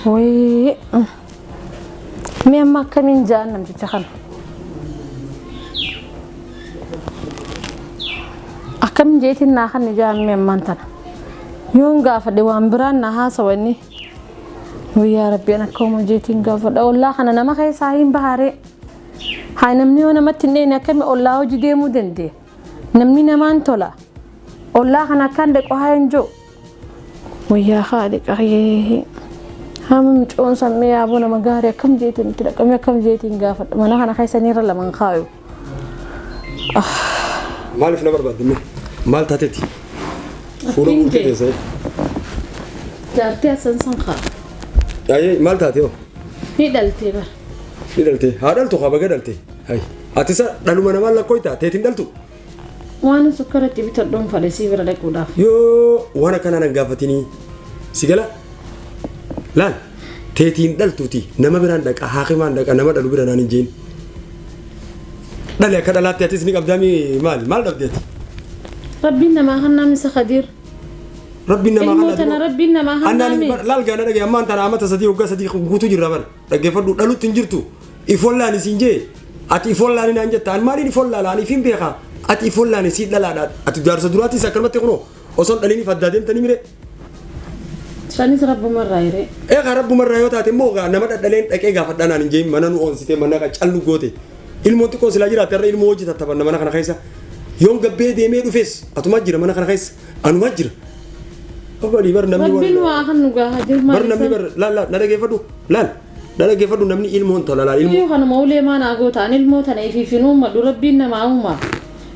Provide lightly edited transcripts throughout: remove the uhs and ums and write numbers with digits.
Woi, memang kami jangan menjadikan. Akam jadi nahan jangan memang tanah. Yung gafa dewan beran nahasa wani. Wia Rabbi anak kau jadi gafa. Allah kana nama kayak sahim bahare. Hai namni wana matine ni kami Allah jadi mudende. Namni nama antola. Allah kana kan dek ohayenjo. Wia khalik aye. Ham on sampai abu nama gari kam jadi tidak kam jadi gafa. Mana kana kayak sanira lamang kau. Malif nomor berapa? Mal tateti. Furung kita saya. Jadi asan sangka. Ayy mal tateo. Ni dalti bar. Ni dalti. Hadal tu khabar dalti. Hai. Atisa dalu mana mal la koita tetin daltu. Wana sukara tibi terdom pada si berada kuda. Yo wana kana nagafatini. Sigala. Lan. Tetin daltu ti. Nama beranda ka hakiman da nama dalu beranda ninjin. Dale kada lat tetis ni kabdami mal dabdeti. ربنا ما هنا مسخدير ربنا ما هنا ربنا ما هنا لا الجانا دغ امان ترى امت سدي وغا سدي غوتو جربر دغ فدو دلو تنجرتو يفولاني سينجي اتي فولاني نانجت ان مالي فولا لاني فين بيخا اتي فولاني سيد لا اتي دار سدراتي سكرمت كنو وصل دليني فدادين تنيمره ساني رب مرايره اي رب مرايو تاتي موغا نما دلين دكي غا فدانا نجي منن اون سيتي منaka callu gote ilmo to ko sila jira terre ilmo wajita tabanna manaka khaisa يوم قبّي ديمي دوفيس أتماجر ما نخنا خيس أنا ماجر أقولي بر نمني ربنا واحد نجاهد بر نمني بر لا لا كيف فدو نمني إلمون طلا لا إلمون خنا مولى ما ناقوت عن إلمون تنا في فنوم ما ربنا معهما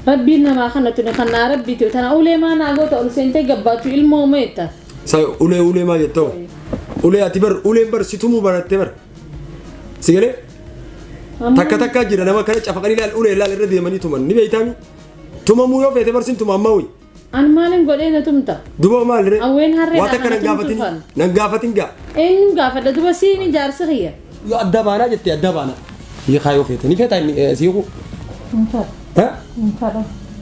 ربنا ما خنا تنخنا ربي تنا أولى ما ناقوت أول سنتي قبّاتو إلمون ميتا ساي أولى ما جتّو أولى أتبر أولى بر ستومو بر أتبر سيجلي تكا جرا نما كان أفقني لا أولى لا الردي مني تومن نبي تامي توما مو يوفي تبرسين توما ماوي أنا مالين قولينا تومتا دوبا مال ري أوين هري واتك نغافتين غا إن غافت دوبا سيني جار سخية يو أدبانا جتي أدبانا يخايو فيتني فيتا سيغو ها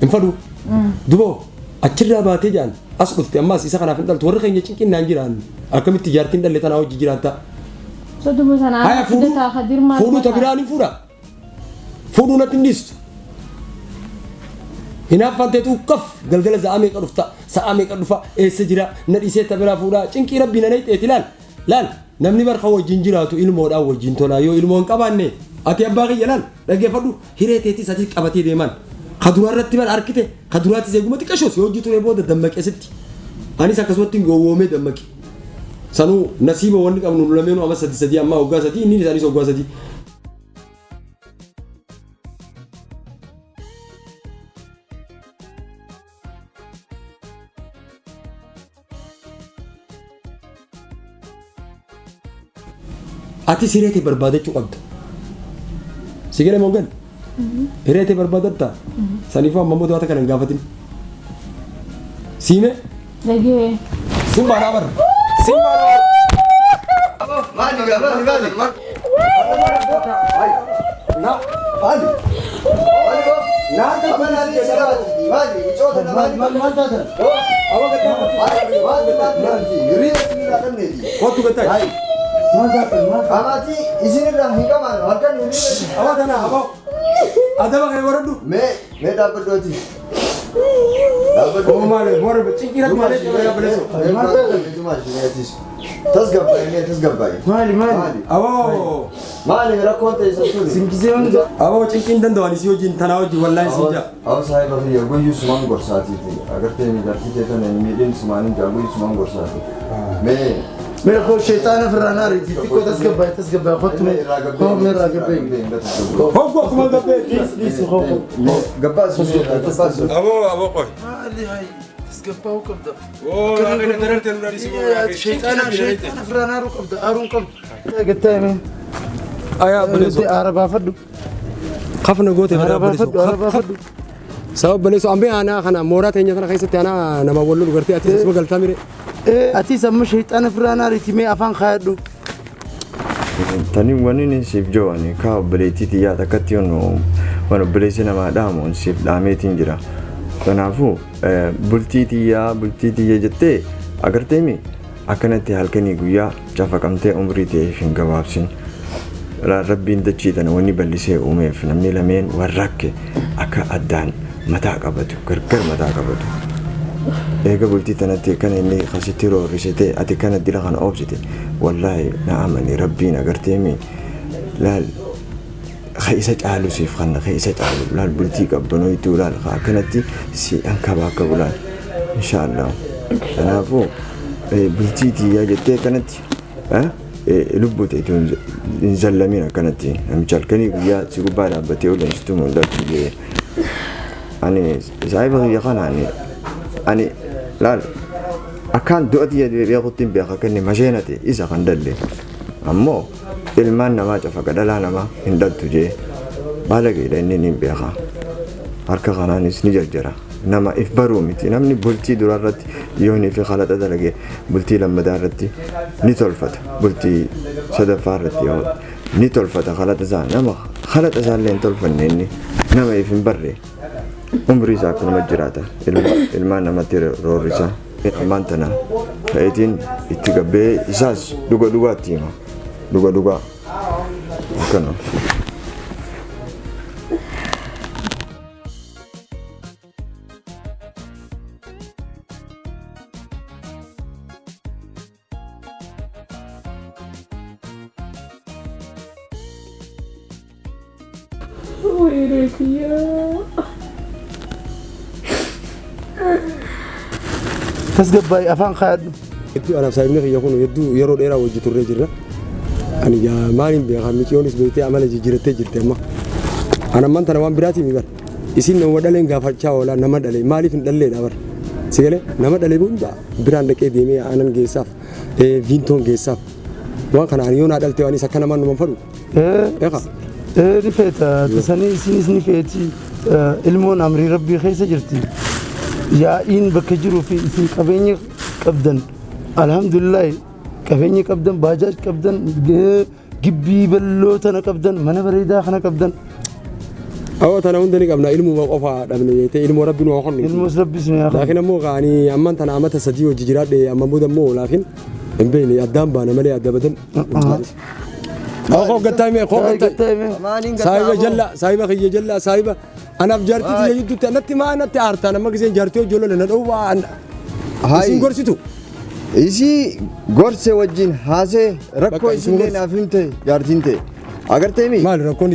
انفدو دوبا أتشرا باتي جان أسقطت أما سيسا خنا فندل تورخين يچين نانجيران أكم التجارتين دل تناو جيجيرانتا سدوبا سنا فدتا خدير ما فودو تبراني فودو نتنديس هنا فانتو كف قلقل زعامي قرفتا سامي قرفا سجرا نديسه تبرا فودا چنكي ربنا نيت اتلال لال نمني برخو جنجراتو علمو دا وجنتولا يو علمون قبانه اتي اباغي يلال دغه فدو هيريتي ساتي قبتي ديمان خدورات تبر اركته خدورات زيغمت قشوس يوجيتو يبود دمك استي اني سكسوتين غوومه دمك سنو نصيبه ون قبن لمنو اما سدي اما وغاسدي ني ساري سو غاسدي أتي سيرتي بربادة شو سيجري مونغن سيرتي بربادة تا سنيفا مامو دواتك أنا غافتين سيمة لقيه سيمبا رابر مالي Amati isini dah hingga mana? Harkan ini. Awak tanah apa? Ada bang yang orang tu? Me dapat dua ti. Oh mana? Mana bercingkir tu mana? Itu masih ni atis. Tas gabay. Mali. Awak. Mali rakon tu isu tu. Singkisi orang tu. Awak cingkin dan doan isi ujin tanah ujin wallahi sija. Awak saya bagi ya, gue use semang gorsati tu. Agar te mi darti te tu ni medin semang jago use semang gorsati. मेरा को शैतान फराना रही थी को तस गब्बा खुद में को मेरा गब्बे हो कमाल गब्बे दिस हो गब्बा ابو قوي اللي هاي تس गब्बा وكبدا او انا درت الرئيس شيطان فرانا رو كبدا ارون كبدا قلت من ايا بليسو عربا فدو خفنا قوتي عربا فدو سبب بليسو امبي انا خنا مورات هي انا خيستي انا نما ولو غرتي اتي اسمه قلتا ميري ati sama shaytan furana ritime afan khadu tani wani ni sif jowani ka beleti ti ya takati ono wano belesi na madamo sif dametin jira kanafu bulti ti ya jette agar temi akkanatti halkanii guyyaa cafaqamtee umrii ta'eef hin gabaabsin rabbiin dachiitan wanni bal'isee uumeef namni lameen warrakke akka addaan mataa qabatu gargar mataa qabatu eega bultii tanatti kana inni khasitti roorrisite ati kana dila kana obsite wallahi na amani rabbiin agarteemi laal خيسة تعالوا سيف خلنا خيسة تعالوا لا البلتي قبضنوا يتولى كانت سي أنك باك ولا إن شاء الله أنا فوق بلتي تي يا جتة كانت لبوتي تنزلمين كانت مشال كني يا سكوبارا بتيول إنستومون ده أنا زايبه يا خان أنا لا أكان دوتي يا قطين بيا كني مجينتي إذا كان دللي أمو ilmaan namaa cafaqa dhalaa namaa hin dhaltu jee baalageedha inni ni beeka harka kanaanis ni jarjara nama if baruu miti namni bultii duraa irratti yoonii fi khalaxa dalagee bultii lammadaa irratti ni tolfata bultii sadaffaa irratti yoo ni tolfata khalaxa isaa nama khalaxa isaallee hin tolfanne inni nama if hin barre umrii isaa akkanuma jiraata ilmaan namatti roorrisa ammaan tana ka'eetiin itti gabbee isaas dhugaatti hima duga kana ويلك يا تسقبي أفان خاد أنا سايبني يكون يدو يرو ديرا وجهته الرجل أنا يا مالين بيخامي كيونس بيتي عمل جرتة ما أنا ما أنت نوام براتي ميبر يصير نوام دلين غافرتشا ولا نما دلين مالي في دلين دابر سيقله نما دلين بونجا بران دكتي ديمي أنا جيساف فينتون جيساف وان كان أنا يوم أدلت واني سكنا ما نمفرو إيه رفيت تسني سني فيتي علمون أمري ربي خيس جرتي يا إن بكجرو في اسم كبيني كبدن الحمد لله كفيني كبدن باجاج كبدن جبي بلو تنا كبدن من بريدا خنا كبدن أو تنا عندنا قبنا علم وقفا دبنا علم ربنا وخلنا علم ربي سنيا لكن مو غاني أما أنت أنا أمتى سديو جيرات دي أما مو دمو لكن بيني أدام بانا ملي أدبدن أخو قتامي سايبة خي جلا سايبة أنا بجارتي تيجي تنتي ما أنا تعرف أنا ما كزين جارتي وجلو لنا هو هاي سينغورسيتو isi gorse wajjin haase rakkoo isinlee naaf himte jaartinte agarteemi maal rakkoon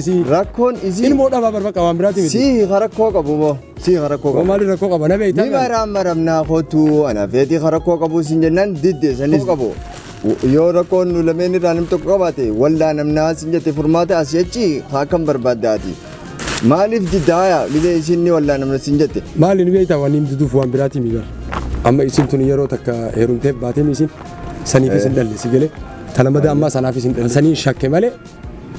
isii ilmoodha barbaqa waan biraati miti si rakkoo qabu moo si rakkoo qabu maal rakkoo qaba na beeyta ni maramna khootu ana feeti rakkoo qabu sin jennan didde sanis qabu yoo rakkoon nu lameen irraa nam tokko qabaate wallaa namnaa sin jette furmaata asiyachi haakam barbaaddaati maaliif diddaaya gidee isinni wallaa namna sin jette maali ni beeyta waan himtuuf waan biraati miidha amma isin tun yeroo takka heerumtee baatee isin saniif isin dhalle sigale talamada amma sanaaf isin dhalle sanii shakke malee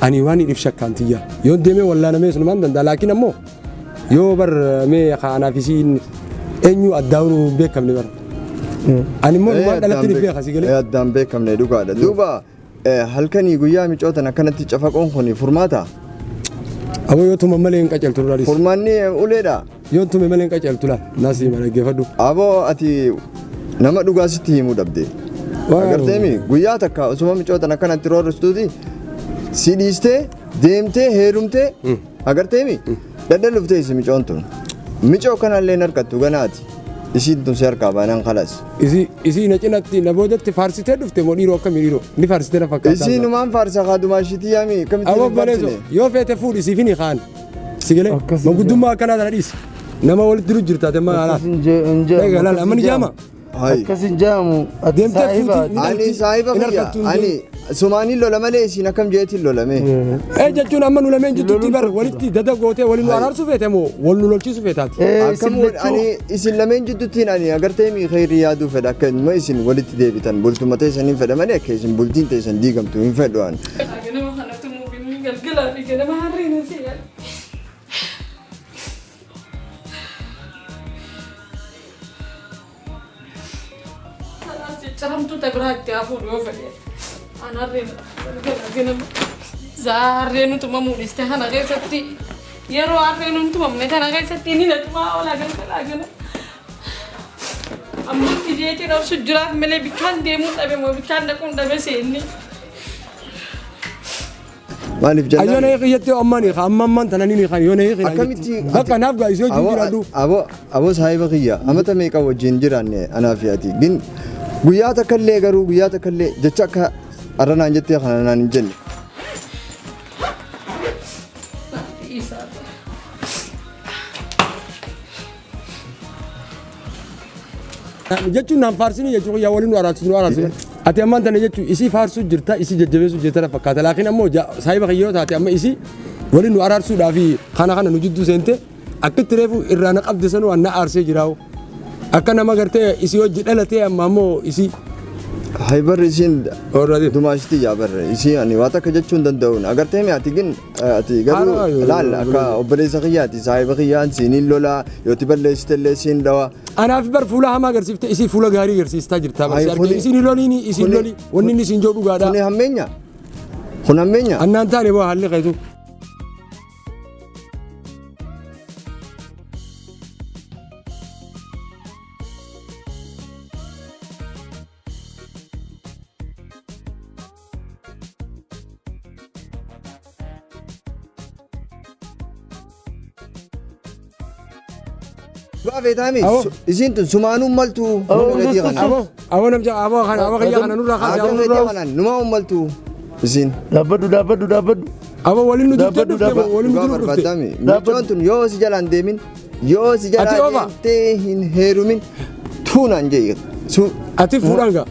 ani waan idif shakkaantiyya yoo deemee wallaanamee sunumaan danda'a laakiin ammoo yoo bar mee kanaaf isin eenyu addaa'uun beekamne bar ani immoo waan dhalatti ni beeka sigale addaan beekamne dhugaadha duuba halkanii guyyaa micootan akkanatti cafaqoon kun furmaata aboo yoo tuma malee hin qaceltu laalis furmaanni uleedha yoo tume malee hin qaceltu laal naasii mana geeffadhu aboo ati nama dhugaasitti himuu dhabde agarteemi guyyaa takka osuma micootan akkanatti roorristuuti si dhiistee deemtee heerumtee agarteemi daddaluftee isi micoon tun micoo kanallee harkattu ganaati isiin tun si harkaa baanaan kalas isii na cinatti na boodatti faarsitee dhufte moo dhiiroo akkamii dhiiroo ni faarsitee na fakkaata isiinumaan faarsa kaadumaashitii yaami kamitti aboo baleeso yoo feete fuudhi siif ni kaan sigale manguddummaa akkanaa tana dhiisi nama walitti jiru jirtaate ma alaal amani jaama akkasin jaamu ani saahiba kiyya ani sumaanii lola malee isin akkam jeetiin lolame jechuun amma nu lameen jittuutti bar walitti dada gootee waliin nu araarsu feete moo wal nu lolchiisu feetaati akkam ani isin lameen jittuuttiin ani agartee mi khayri yaaduu fedha akka immoo isin walitti deebitan bultuma teessaniin fedha malee akka isin bultiin teessan diigamtu hin fedhu ani Caramtu tabraatti hafuun yoo fedhe anarreen zaarreen utuma mul'iste kana keessatti yeroo harreen utumamne kana keessatti ni natumaa oolaa galgalaa gala amma jeetiin obsu jiraaf malee bikkaan deemuu dhabe moo bikkaan dhaquun dhabe seenni. maaliif jennaan Ayyona eeqiyyatti ammani amman tanani kan yona eeqina. akkamitti Bakka naaf gaa isoo jiraadhu. aboo saahiba kiyya amata meeqa wajjin jiraanne anaa fi ati gin guyyaa takkallee garuu guyyaa takkallee jecha akka arranaan jettee kana naan hin jenne. Jechuun naan faarsini jechuun yaa waliin nu araarsinu. Ati ammaan tana jechuun isii faarsuu jirta isii jajjabeessuu jirta fakkaata laakiin ammoo saahiba kiyyoo taate amma isii waliin nu araarsuudhaaf kana nu jidduu seente akkitti reefu irraa na qabde sanuu na aarsee jiraawu. Akka nama gartee isii hojii dhalatee amma ammoo isii. Haybar isiin dumaashiti yaa barre isii ani waa takka jechuu hin danda'uun agartee mi ati gin ati garuu laal akka obboleessa kiyyaati saahiba kiyyaan siiniin lolaa yooti balleessite illee siin dhawa. Anaaf bar fuula hamaa agarsiifte isii fuula gaarii agarsiistaa jirta. Isiin loliin isiin loli wanni inni isiin jedhu dhugaadha. Kun hammeenya. Kun hammeenya. Annaan taane boo haalli qaytu. Baafee taa'ame isiin tun sumaanuu maltu. Aboo namja aboo kiyyaa kana nurraa kaasa. Numa maltu isiin. Dhaabbadhu. Aboo waliin nu jirtu dhufte waliin nu dhufte. Michoon tun yoo si jalaan deemin yoo si jalaa deemtee hin heerumin tuunaan jee. Ati fuudhaan gaa.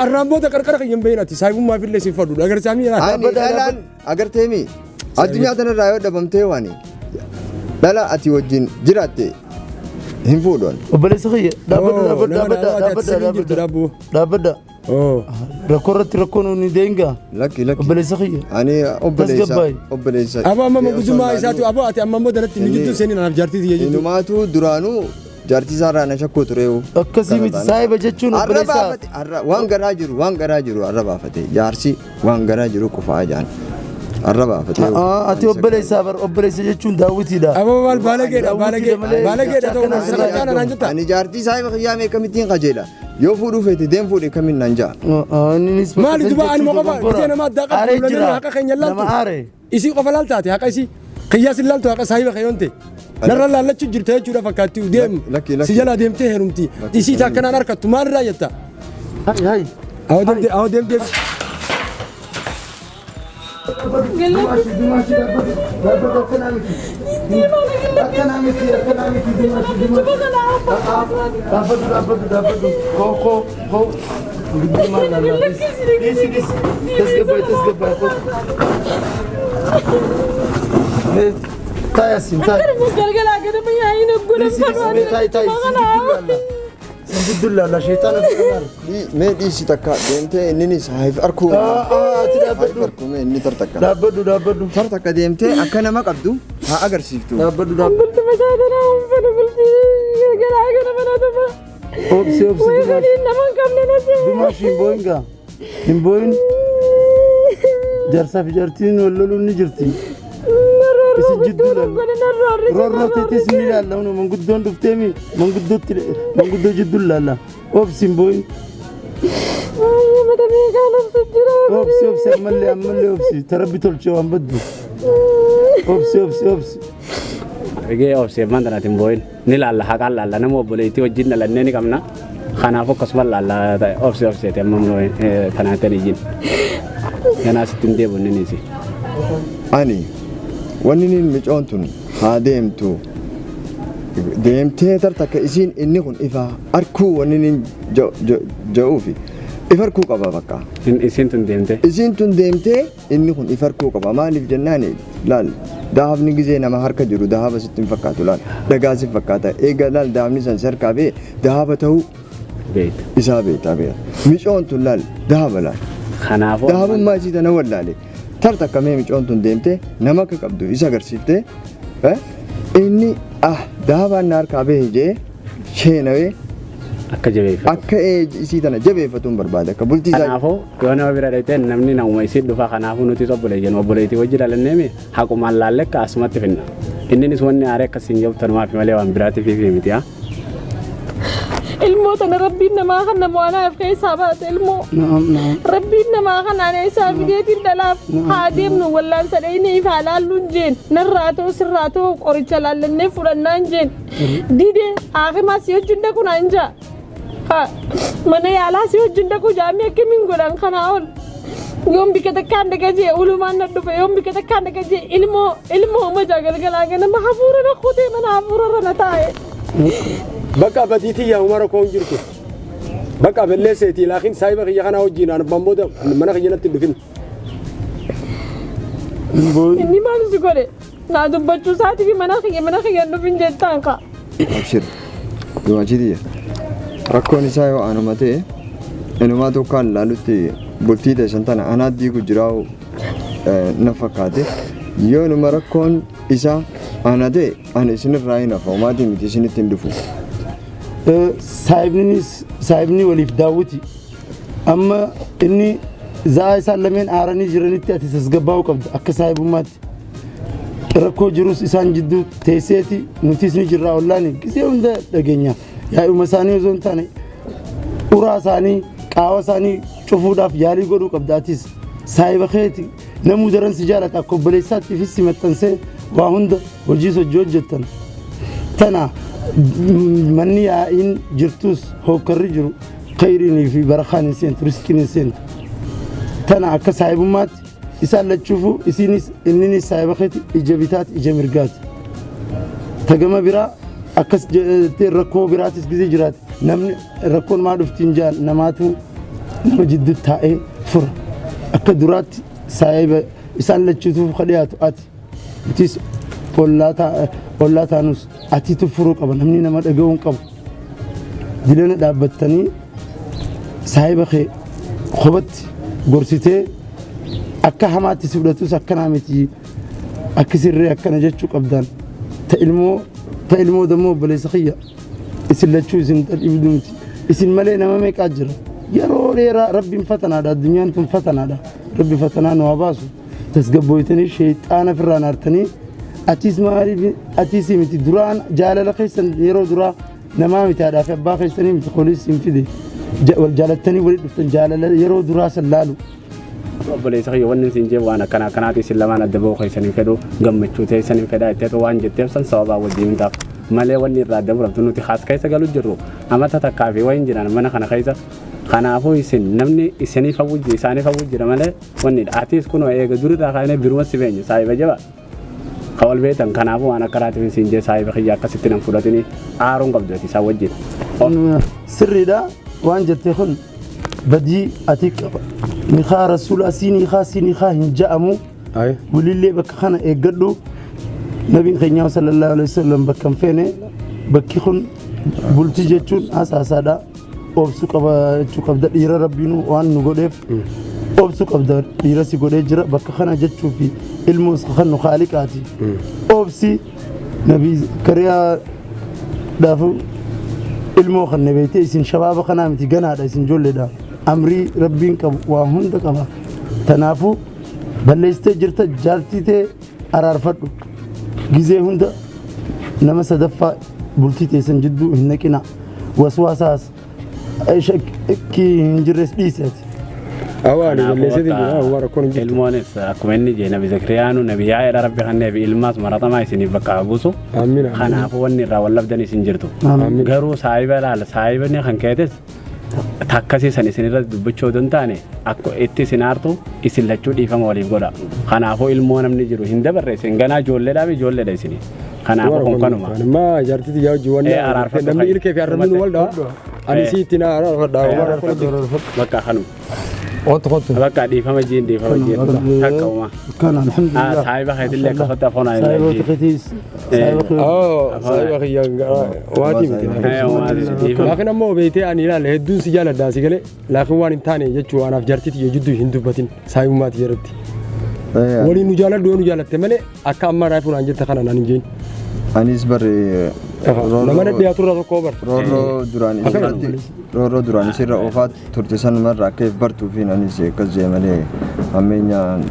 Arraan booda qarqara kan hin bahin ati saayibummaa fi illee si fadhu agarsiisanii dhalaan agartee mi addunyaa tanarraa yoo dhabamtee waani dhala ati wajjin jiraatte hin fuudhan. Obboleessa kiyya dhaabbadha. Rakkoo irratti rakkoon ni deengaa. Lakki. Obboleessa kiyya. Ani obboleessa. Aboo amma guzummaa isaatu aboo ati amma immoo danatti ni jidduu seenii naaf jaartii jechuudha. Inumaatu duraanuu jaartii isaarraa na shakkoo tureewu. Akkasii miti saahiba jechuun obboleessa. Waan garaa jiru arra baafate jaarsi waan garaa jiru qofaa jaan. Arra baafate. Ati obboleessa jechuun daawwitiidha. Aboo maal baalageedha ta'uu sadarkaan naan jetta. Ani jaartii saahiba kiyyaa mee kamittiin qajeela. Yoo fuudhuu feete deem fuudhe kamiin naan ja'a. Maali duba ani moqofa bitee nama addaa qabu lolanii haqa keenya laaltu. Isii qofa laaltaate haqa isii kiyyaa sin laaltu haqa saahiba kiyyoonte. Narra laallachuu jirta jechuudha fakkaatti deem si jalaa deemtee heerumti. Isii takkanaan harkattu maalirraa jetta. Awwa deemtee. Alhamdulillah shaytaan afaan. Meedii si takka deemtee inni saahib arkuu. Ati dhaabbadhu. Inni tartakka. Dhaabbadhu. Tartakka deemtee akka nama qabdu haa agarsiiftu. Dhaabbadhu. Obsi. Dumaashii hin booyin. Jaarsaa fi jaartiin wal loluun ni jirti. Isin jidduu laalla. Rorroo teetis ni laalla. Manguddoon dhufteemi. Manguddoo jidduu laalla. Obsi hin booyin. Obsi ammallee obsi. Tarabbi tolchee waan baddu. Obsi. Egaa obsi maanta naati hin booyin. Ni laalla haqaan laalla nama obboleettii wajjin dhalannee ni qabna. Kanaaf akkasuma laalla obsi amma kanaatan ijjiin. Kanaaf sitti hin deebiin nisi. Ani wanni niin micoon tun haa deemtu deemtee tartakka isiin inni kun ifa arkuu wanni niin ja'uufi ifa arkuu qaba bakka. Isiin tun deemtee inni kun ifa arkuu qaba maaliif jennaani laal dahabni gizee nama harka jiru dahaba sitti hin fakkaatu laal dhagaa si fakkaata eega laal dahabni san si harkaa bee dahaba ta'uu isaa beektaa beeka micoon tun laal dahaba laal dahabummaa isii tana wallaale. Tartakka mee micoon tun deemtee nama akka qabdu isa agarsiiftee inni dahabaan na harkaa bahee jee sheenawee akka isii tana jabeeffatuun barbaada akka bultii isaa. Kanaafuu yoo nama bira dhaqxee namni namuma isiin dhufa kanaafuu nuti obboleettii wajji dhalanneemi haqumaan laallee akka asumatti finna. Inninis wanni aaree akkasiin jedhu tanumaaf malee waan biraatiif miti haa. yeroo tana rabbiin namaa kan nama anaaf keessaa baate ilmoo rabbiin namaa kan ana isaa fideetiin dhalaaf haa deemnu wallaan sadeenii fi halaalluun jeen narraa ta'u sirraa ta'u qoricha laallannee fudhannaan jeen didee haakimaa si wajjin dhaqu naan jaa mana yaalaa si wajjin dhaqu jaamii akkamiin godhan kanaa ol yoom bika takkaan dhagajee ulumaan na dhufe yoom bika takkaan dhagajee ilmoo majaa galgalaa ganama hafuura na kutee mana hafuurarra na taa'e. Bakka batiitii yaa umara koon jirtu bakka belleesseetii laakiin saayiba kiyya kanaa wajjin aan bamboota mana kiyya natti dhufin. Inni maal si godhe naa dubbachuu isaatii fi mana kiyya dhufin jettaan ka. Abshir duwwaachitiya rakkoon isaa yoo aanuma ta'e inumaa tokkaan laalutti bultii teessan tana anaat diigu jiraa'u na fakkaate yoo numa rakkoon isaa ana ta'e ani isinirraa hin hafa homaatii miti isinitti hin dhufu. Saayibni waliif daawwiti amma inni za'aa isaan lameen aaranii jiranitti ati tasgabbaa'uu qabda akka saayibummaatti rakkoo jirus isaan jidduu teesseeti nutis ni jirraa ollaani gisee hunda dhageenya yaa'uma isaanii osoo hin taane uraa isaanii qaawa isaanii cufuudhaaf yaalii godhuu qabda atis saayiba keeti namuu daran si jaalata akka obboleessaatti si maxxansee waa hunda hojiis hojjettan tana manni yaa'iin jirtus hokkarri jiru khayriinii fi barakaan hin seentu riskiin hin seentu tana akka saayibummaatti isaan lachuufu isinis inninis saayiba keeti ija bitaati ija mirgaati tagama biraa akkas rakkoo biraatis gizee jiraate namni rakkoon maa dhuftiin jaan namaatu nama jidduu taa'ee fura akka duraatti saayiba isaan lachuutuuf kadhiyaatu ati itis ollaa taanus atiitu furuu qaba namni nama dhaga'uun qabu dilana dhaabbattanii saayiba kee qobatti gorsitee akka hamaatti si fudhatus akkanaa miti akka sirree akkana jechuu qabdaan ta ilmoo dammoo obboleessa kiyya isin lachuu isin dhibdu miti isin malee nama meeqaa jira yeroo dheeraa rabbiin fatanaadha addunyaan tun fatanaadha rabbi fatanaa nu haa baasu tasgabbooytanii sheexaana firraan aartanii atiis maaliif atiis miti duraan jaalala keessan yeroo duraa namaa miti haadhaa fi abbaa keessanii miti qoliis hin fide jaalattanii walitti dhuftan jaalala yeroo duraa san laalu. Obboleessa kiyya wanni isin jee waan akkanaati isin lamaan adda ba'uu keessanii fedhu gammachuu teessanii fedhaa itti waan jetteef san sababaa wajjin taaf malee wanni irraa adda bu'amtu nuti haas keessa galu jirru amata takkaa fi wayin jiran mana kana keessa kanaafuu isin namni isiniif hawwujji isaaniif hawwujjira malee wanni atiis kun eega durirraa kaanee biruma si beenya saayiba jaba kawal beetan kanaafuu waan akkanaatiif isin jee saayiba kiyya akkasitti nan fudhatini aaruun qabdu ati isaa wajjin. Sirriidha waan jettee kun بدي أتيك نخا رسول أسيني خا سيني خا هنجأمو ولله بكخنا إجدو نبي خنيا صلى الله عليه وسلم بكم فينه بكيخون بولتيجتون أساسا دا أبسط كبدا إيرا ربينو وان نقولف أبسط كبدا إيرا سيقول إجرا بكخنا جتشو في الموس خن خالق آتي أبسي نبي كريا دافو ilmoo kan beeyte isin shabaaba kana miti ganaadha isin jolleedha amrii rabbiin qabu waa hunda qaba tanaafu balleessitee jirta jaaltitee araarfadhu gizee hunda nama sadaffaa bultii teessan jidduu hin naqina waswaasaas shakkii hin jirres dhiiseeti. Awaan balleessitee jira waan rakkoon hin jirtu. Ilmoonis akkuma inni jee nabi Zakiriyaanu nabi Yaa'eedha rabbi kannee fi ilmaas maratamaa isiniif bakka buusu. Kanaafuu wanni irraa wallabdan isin jirtu. Garuu saayiba laala saayibni kan keetes takkasiisan isinirra dubbachuu don taane akka itti isin aartu isin lachuu dhiifama waliif godha. Kanaafuu ilmoo namni jiru hin dabarre isin ganaa ijoolleedhaa fi ijoolleedha isini. Kanaafuu kun kanuma. Amma jaartiti yaa hojii wanni namni ilkee fi arrabni waldaa ani si itti naa araarfadhaa bakka kanuma. قط بقى دي فما جين هكا وما كان الحمد لله صاحبه خيت لك خطا فونا صاحبه خيتيس صاحبه خي وادي لكن امو بيتي اني لا هدو سجاله داسي قال لكن وان انتاني يجو انا فجرتي يجدو هندو بتين صاحب ما تيرتي ولي نجاله دو نجاله تمله اكا ما رايفون انجت خنا نانجين أنيس بري لما نبي أطلع الكوبر رورو دراني سير أوفات ترتسان مرة كيف برتو فين أنيس كزي ملي أمينيا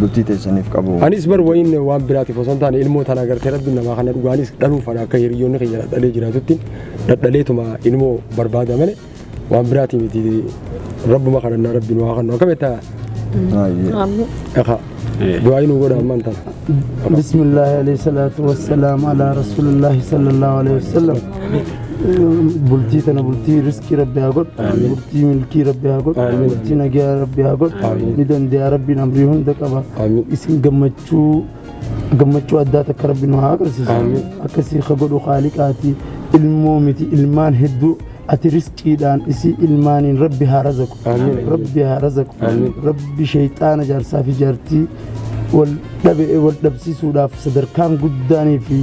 bultii teessaniif qabu. Anis bar wayin waan biraatiif osoo hin taane ilmoo tana agartee rabbiin namaa kana dhugaanis dhaluufadha akka hiriyoonni keenya dhadhalee jiraatutti dhadhaleetuma ilmoo barbaada malee waan biraatiif miti rabbuma kadhannaa rabbiin waa kannu akka beektaa. دعاء نقول أمان تنا. بسم الله عليه الصلاة والسلام على رسول الله صلى الله عليه وسلم. بلتي تنا بلتي رزق ربي أقول بلتي ملكي ربي أقول بلتي نجا ربي أقول ندم ديا ربي نمريهم دكابا اسم جمتشو أدات كربي نهاجر أكسي خبرو خالقاتي المومتي المان هدو أترسكي دان إسي إلمان ربها رزق ربها رزق ربي شيطان جارسا في جارتي والدبسي سودا في صدر كام قداني في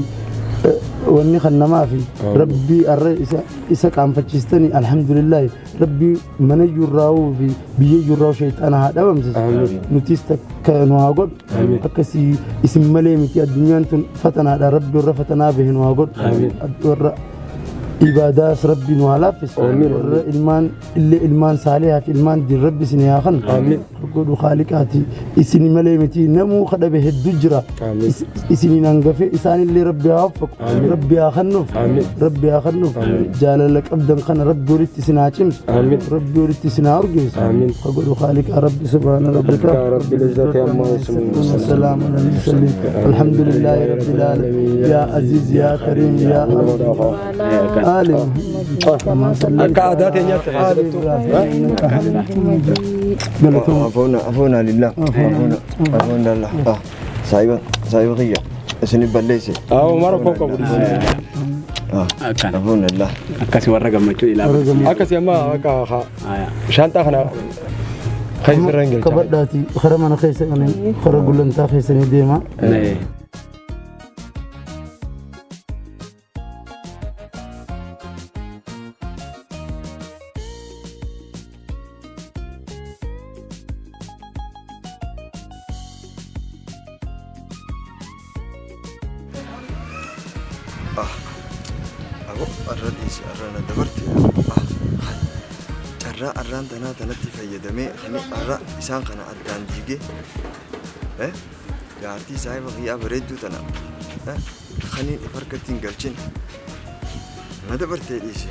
واني خنما في ربي إسا كام فتشستني الحمد لله ربي من يجراو في بيجراو شيطان هذا ومسس نتيستك نواقود أكسي اسم مليمتي الدنيا فتنا هذا ربي ورفتنا به نواقود إبادات ربي نوالافس إلمان اللي إلمان صالح في إلمان دي ربي سنياخن رقود خالقاتي إسني مليمتي نمو خدا به الدجرة إسني ننقفي إساني اللي ربي أوفق ربي أخنف ربي أخنف جال لك أبدا خن ربي وريت سناچم ربي وريت سنارجس رقود خالق ربي سبحان ربك رب العزة عما يصفون والسلام على المرسلين الحمد لله رب العالمين يا عزيز يا كريم يا عالم كعادات عفونا لله عفونا لله سايبا غيا اسني بليسي مرة فوق عفونا لله أكاسي ورقة ما تقول إلى أكاسي ما شانتا خنا خيس الرنجل كبرداتي خرمنا خيس أنا خرجوا لنا خيسني ديما أرانا دبرتي أران تنا تنتي في يدمي خني أرا إنسان خنا أدان جيجي يارتي سايب غياب ريدو تنا خني فرقتين قلشين ما دبرتي ليش